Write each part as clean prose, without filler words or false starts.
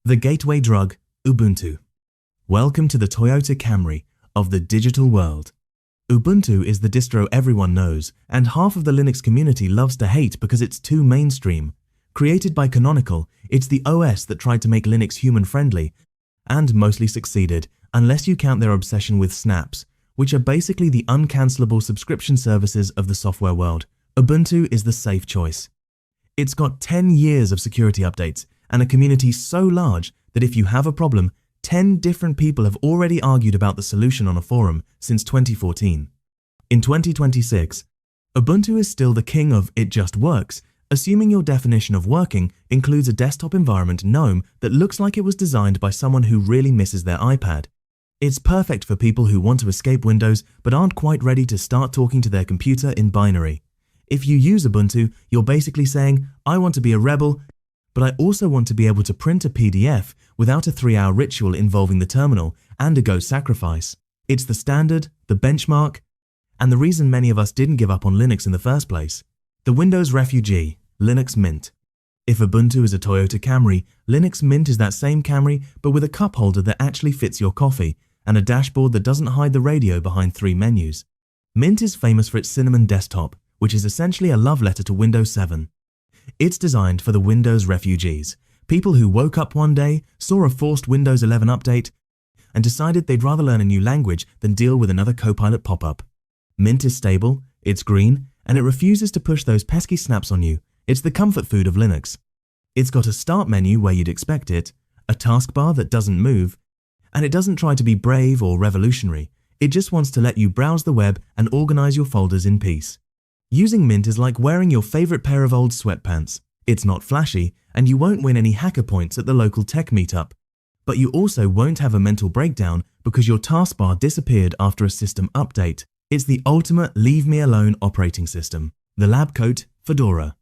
The gateway drug, Ubuntu. Welcome to the Toyota Camry of the digital world. Ubuntu is the distro everyone knows, and half of the Linux community loves to hate because it's too mainstream. Created by Canonical, it's the OS that tried to make Linux human-friendly, and mostly succeeded, unless you count their obsession with snaps, which are basically the uncancelable subscription services of the software world. Ubuntu is the safe choice. It's got 10 years of security updates, and a community so large that if you have a problem, 10 different people have already argued about the solution on a forum since 2014. In 2026, Ubuntu is still the king of "it just works", assuming your definition of working includes a desktop environment GNOME that looks like it was designed by someone who really misses their iPad. It's perfect for people who want to escape Windows but aren't quite ready to start talking to their computer in binary. If you use Ubuntu, you're basically saying, I want to be a rebel, but I also want to be able to print a PDF without a 3-hour ritual involving the terminal and a goat sacrifice. It's the standard, the benchmark, and the reason many of us didn't give up on Linux in the first place. The Windows Refugee, Linux Mint. If Ubuntu is a Toyota Camry, Linux Mint is that same Camry but with a cup holder that actually fits your coffee and a dashboard that doesn't hide the radio behind 3 menus. Mint is famous for its Cinnamon desktop, which is essentially a love letter to Windows 7. It's designed for the Windows refugees, people who woke up one day, saw a forced Windows 11 update, and decided they'd rather learn a new language than deal with another Copilot pop-up. Mint is stable, it's green, and it refuses to push those pesky snaps on you. It's the comfort food of Linux. It's got a start menu where you'd expect it, a taskbar that doesn't move, and it doesn't try to be brave or revolutionary. It just wants to let you browse the web and organize your folders in peace. Using Mint is like wearing your favorite pair of old sweatpants. It's not flashy, and you won't win any hacker points at the local tech meetup. But you also won't have a mental breakdown because your taskbar disappeared after a system update. It's the ultimate leave-me-alone operating system, the lab coat, Fedora.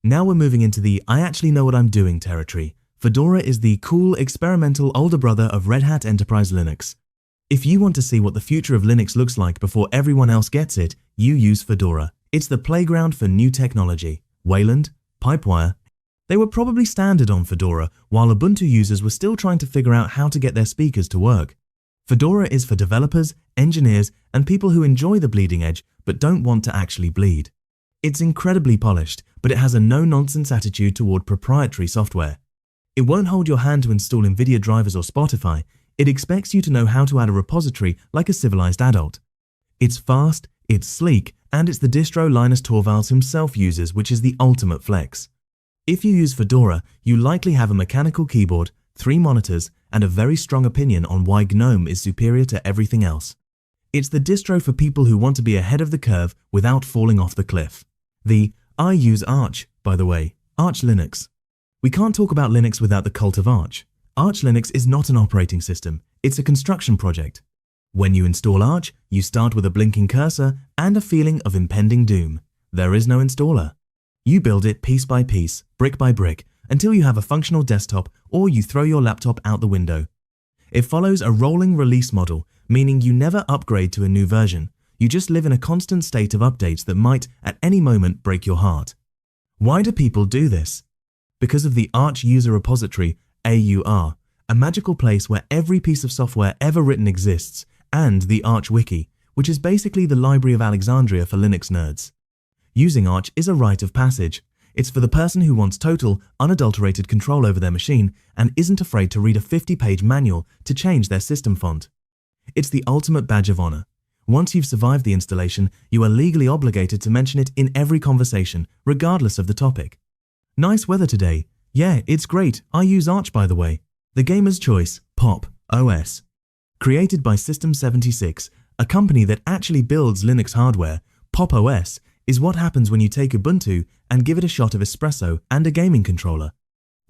Now we're moving into the I actually know what I'm doing territory. Fedora is the cool, experimental older brother of Red Hat Enterprise Linux. If you want to see what the future of Linux looks like before everyone else gets it, you use Fedora. It's the playground for new technology. Wayland, Pipewire. They were probably standard on Fedora, while Ubuntu users were still trying to figure out how to get their speakers to work. Fedora is for developers, engineers, and people who enjoy the bleeding edge but don't want to actually bleed. It's incredibly polished, but it has a no-nonsense attitude toward proprietary software. It won't hold your hand to install NVIDIA drivers or Spotify. It expects you to know how to add a repository like a civilized adult. It's fast, it's sleek, and it's the distro Linus Torvalds himself uses, which is the ultimate flex. If you use Fedora, you likely have a mechanical keyboard, 3 monitors, and a very strong opinion on why GNOME is superior to everything else. It's the distro for people who want to be ahead of the curve without falling off the cliff. I use Arch, by the way, Arch Linux. We can't talk about Linux without the cult of Arch. Arch Linux is not an operating system, it's a construction project. When you install Arch, you start with a blinking cursor and a feeling of impending doom. There is no installer. You build it piece by piece, brick by brick, until you have a functional desktop or you throw your laptop out the window. It follows a rolling release model, meaning you never upgrade to a new version. You just live in a constant state of updates that might, at any moment, break your heart. Why do people do this? Because of the Arch User Repository, AUR, a magical place where every piece of software ever written exists, and the Arch Wiki, which is basically the Library of Alexandria for Linux nerds. Using Arch is a rite of passage. It's for the person who wants total, unadulterated control over their machine and isn't afraid to read a 50-page manual to change their system font. It's the ultimate badge of honor. Once you've survived the installation, you are legally obligated to mention it in every conversation, regardless of the topic. Nice weather today. Yeah, it's great. I use Arch, by the way. The gamer's choice, Pop! OS. Created by System76, a company that actually builds Linux hardware, Pop! OS is what happens when you take Ubuntu and give it a shot of espresso and a gaming controller.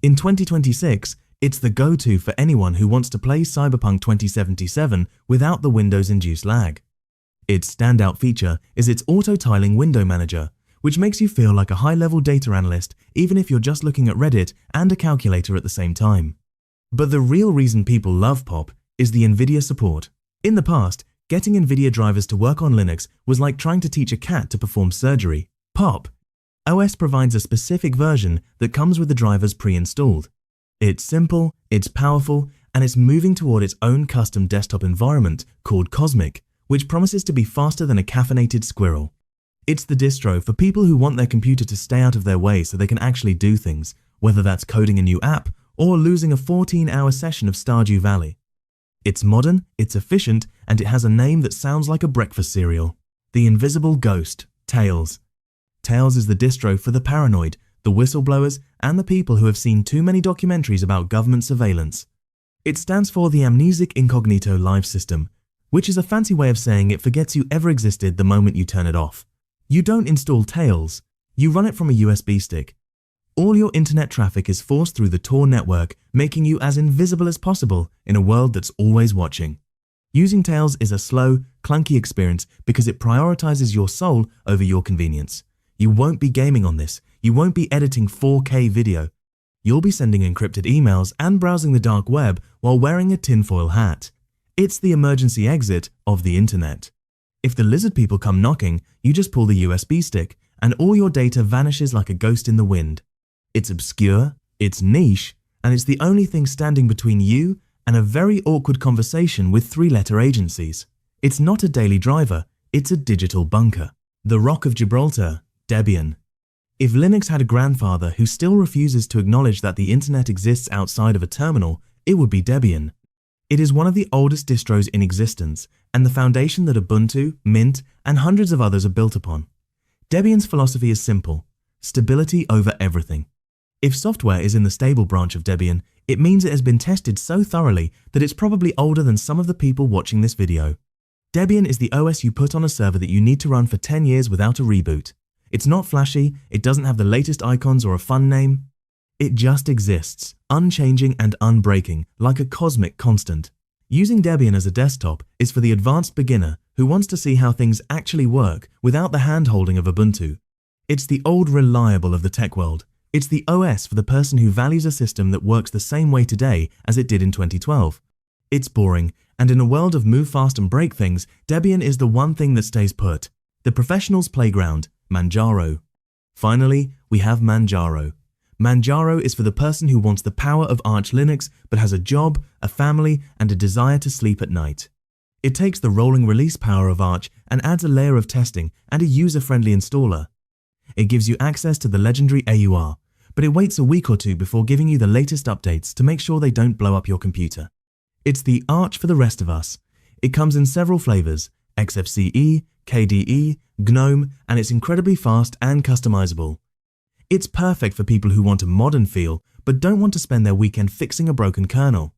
In 2026, it's the go-to for anyone who wants to play Cyberpunk 2077 without the Windows-induced lag. Its standout feature is its auto-tiling window manager, which makes you feel like a high-level data analyst even if you're just looking at Reddit and a calculator at the same time. But the real reason people love Pop is the NVIDIA support. In the past, getting NVIDIA drivers to work on Linux was like trying to teach a cat to perform surgery. Pop! OS provides a specific version that comes with the drivers pre-installed. It's simple, it's powerful, and it's moving toward its own custom desktop environment called Cosmic, which promises to be faster than a caffeinated squirrel. It's the distro for people who want their computer to stay out of their way so they can actually do things, whether that's coding a new app or losing a 14-hour session of Stardew Valley. It's modern, it's efficient, and it has a name that sounds like a breakfast cereal. The Invisible Ghost, Tails. Tails is the distro for the paranoid, the whistleblowers, and the people who have seen too many documentaries about government surveillance. It stands for the Amnesic Incognito Live System, which is a fancy way of saying it forgets you ever existed the moment you turn it off. You don't install Tails, you run it from a USB stick. All your internet traffic is forced through the Tor network, making you as invisible as possible in a world that's always watching. Using Tails is a slow, clunky experience because it prioritizes your soul over your convenience. You won't be gaming on this, you won't be editing 4K video. You'll be sending encrypted emails and browsing the dark web while wearing a tinfoil hat. It's the emergency exit of the internet. If the lizard people come knocking, you just pull the USB stick and all your data vanishes like a ghost in the wind. It's obscure, it's niche, and it's the only thing standing between you and a very awkward conversation with three-letter agencies. It's not a daily driver, it's a digital bunker. The Rock of Gibraltar, Debian. If Linux had a grandfather who still refuses to acknowledge that the internet exists outside of a terminal, it would be Debian. It is one of the oldest distros in existence and the foundation that Ubuntu, Mint, and hundreds of others are built upon. Debian's philosophy is simple: stability over everything. If software is in the stable branch of Debian, it means it has been tested so thoroughly that it's probably older than some of the people watching this video. Debian is the OS you put on a server that you need to run for 10 years without a reboot. It's not flashy, it doesn't have the latest icons or a fun name. It just exists, unchanging and unbreaking, like a cosmic constant. Using Debian as a desktop is for the advanced beginner who wants to see how things actually work without the hand-holding of Ubuntu. It's the old reliable of the tech world. It's the OS for the person who values a system that works the same way today as it did in 2012. It's boring, and in a world of move fast and break things, Debian is the one thing that stays put. The professional's playground, Manjaro. Finally, we have Manjaro. Manjaro is for the person who wants the power of Arch Linux but has a job, a family, and a desire to sleep at night. It takes the rolling release power of Arch and adds a layer of testing and a user-friendly installer. It gives you access to the legendary AUR, but it waits a week or two before giving you the latest updates to make sure they don't blow up your computer. It's the Arch for the rest of us. It comes in several flavors: XFCE, KDE, GNOME, and it's incredibly fast and customizable. It's perfect for people who want a modern feel but don't want to spend their weekend fixing a broken kernel.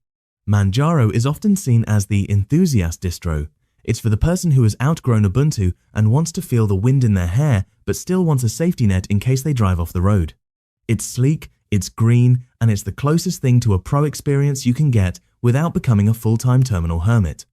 Manjaro is often seen as the enthusiast distro. It's for the person who has outgrown Ubuntu and wants to feel the wind in their hair but still wants a safety net in case they drive off the road. It's sleek, it's green, and it's the closest thing to a pro experience you can get without becoming a full-time terminal hermit.